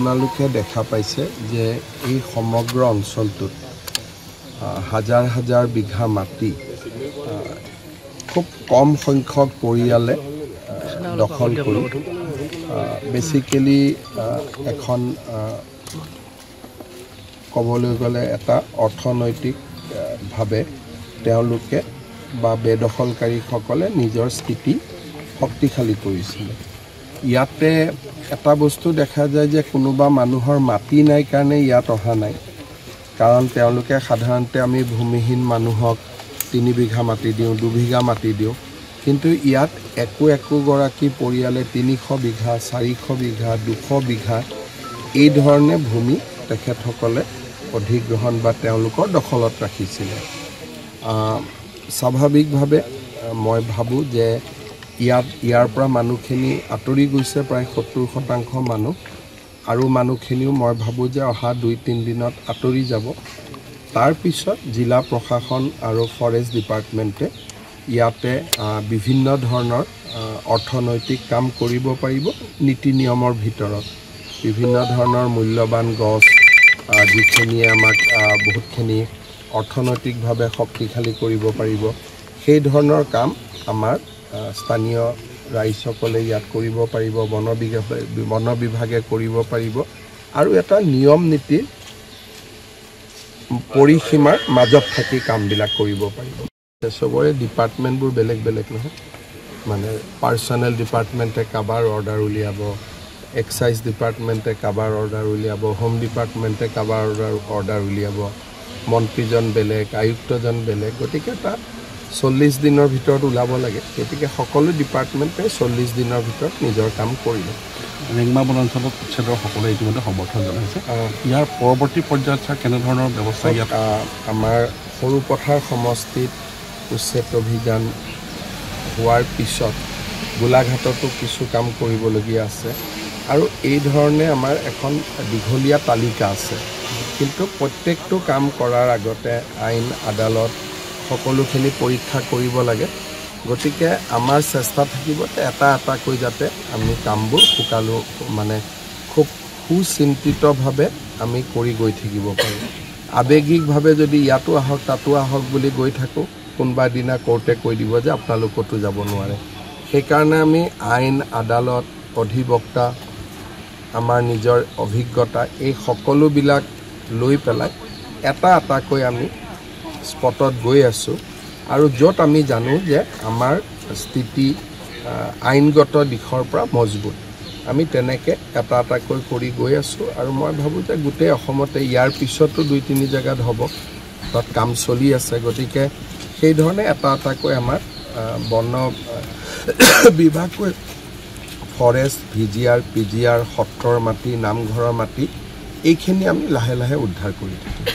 আপোনালোকে দেখা পাইছে যে এই সমগ্ৰ অঞ্চলটোত হাজাৰ হাজাৰ বিঘা মাটি খুব কম সংখ্যক পৰিয়ালে দখল কৰি বেসিক্যালি এখন ক'বলৈ গ'লে এটা অৰ্থনৈতিকভাৱে তেওঁলোকে বা বেদখলকাৰীসকলে নিজৰ স্থিতি শক্তিশালী কৰিছিল। ইয়াতে এটা বস্তু দেখা যায় যে কোনোবা মানুহৰ মাটি নাই কাৰণে ইয়াত অহা নাই, কাৰণ তেওঁলোকে সাধাৰণতে আমি ভূমিহীন মানুহক 3 বিঘা মাটি দিওঁ, 2 বিঘা মাটি দিওঁ, কিন্তু ইয়াত একোগৰাকী পৰিয়ালে 300 বিঘা, 400 বিঘা, 200 বিঘা এই ধৰণে ভূমি তেখেতসকলে অধিগ্ৰহণ বা তেওঁলোকৰ দখলত ৰাখিছিলে। স্বাভাৱিকভাৱে মই ভাবোঁ যে ইয়াৰ পৰা মানুহখিনি আঁতৰি গৈছে, প্ৰায় 70% মানুহ, আৰু মানুহখিনিও মই ভাবোঁ যে অহা 2-3 দিনত আঁতৰি যাব। তাৰ পিছত জিলা প্ৰশাসন আৰু ফৰেষ্ট ডিপাৰ্টমেণ্টে ইয়াতে বিভিন্ন ধৰণৰ অৰ্থনৈতিক কাম কৰিব পাৰিব। নীতি নিয়মৰ ভিতৰত বিভিন্ন ধৰণৰ মূল্যৱান গছ যিখিনিয়ে আমাক বহুতখিনি অৰ্থনৈতিকভাৱে শক্তিশালী কৰিব পাৰিব, সেই ধৰণৰ কাম আমাৰ স্থানীয় ৰাইজসকলে ইয়াত কৰিব পাৰিব, বন বিভাগে কৰিব পাৰিব, আৰু এটা নিয়ম নীতিৰ পৰিসীমাৰ মাজত থাকি কামবিলাক কৰিব পাৰিব। চবৰে ডিপাৰ্টমেণ্টবোৰ বেলেগ বেলেগ নহয়, মানে পাৰ্চনেল ডিপাৰ্টমেণ্টে কাবাৰ অৰ্ডাৰ উলিয়াব, এক্সাইজ ডিপাৰ্টমেণ্টে কাবাৰ অৰ্ডাৰ উলিয়াব, হোম ডিপাৰ্টমেণ্টে কাবাৰ অৰ্ডাৰ উলিয়াব, মন্ত্ৰীজন বেলেগ, আয়ুক্তজন বেলেগ, গতিকে তাত 40 দিনৰ ভিতৰত ওলাব লাগে। গতিকে সকলো ডিপাৰ্টমেণ্টে 40 দিনৰ ভিতৰত নিজৰ কাম কৰিব। ৰেংমা বনাঞ্চলত উচ্ছেদৰ সকলোৱে ইতিমধ্যে সমৰ্থন জনাইছে। ইয়াৰ পৰৱৰ্তী পৰ্যায়ত কেনেধৰণৰ ব্যৱস্থা ইয়াত? আমাৰ সৰুপথাৰ সমষ্টিত উচ্ছেদ অভিযান হোৱাৰ পিছত গোলাঘাটতো কিছু কাম কৰিবলগীয়া আছে, আৰু এই ধৰণে আমাৰ এখন দীঘলীয়া তালিকা আছে। কিন্তু প্ৰত্যেকটো কাম কৰাৰ আগতে আইন আদালত সকলোখিনি পৰীক্ষা কৰিব লাগে। গতিকে আমাৰ চেষ্টা থাকিব এটা এটাকৈ যাতে আমি কামবোৰ খুব সুচিন্তিতভাৱে আমি কৰি গৈ থাকিব পাৰোঁ। আৱেগিকভাৱে যদি ইয়াতো আহক তাতো আহক বুলি গৈ থাকোঁ, কোনোবা দিনা কোৰ্টে কৈ দিব যে আপোনালোকতো যাব নোৱাৰে। সেইকাৰণে আমি আইন আদালত, অধিবক্তা, আমাৰ নিজৰ অভিজ্ঞতা, এই সকলোবিলাক লৈ পেলাই এটা এটাকৈ আমি স্পটত গৈ আছোঁ, আৰু য'ত আমি জানো যে আমাৰ স্থিতি আইনগত দিশৰ পৰা মজবুত, আমি তেনেকৈ এটা এটাকৈ কৰি গৈ আছোঁ। আৰু মই ভাবোঁ যে গোটেই অসমতে ইয়াৰ পিছতো 2-3 জেগাত হ'ব, তাত কাম চলি আছে। গতিকে সেইধৰণে এটা এটাকৈ আমাৰ বন বিভাগকৈ ফৰেষ্ট, VGR, PGR, সত্ৰৰ মাটি, নামঘৰৰ মাটি, এইখিনি আমি লাহে লাহে উদ্ধাৰ কৰি থাকিম।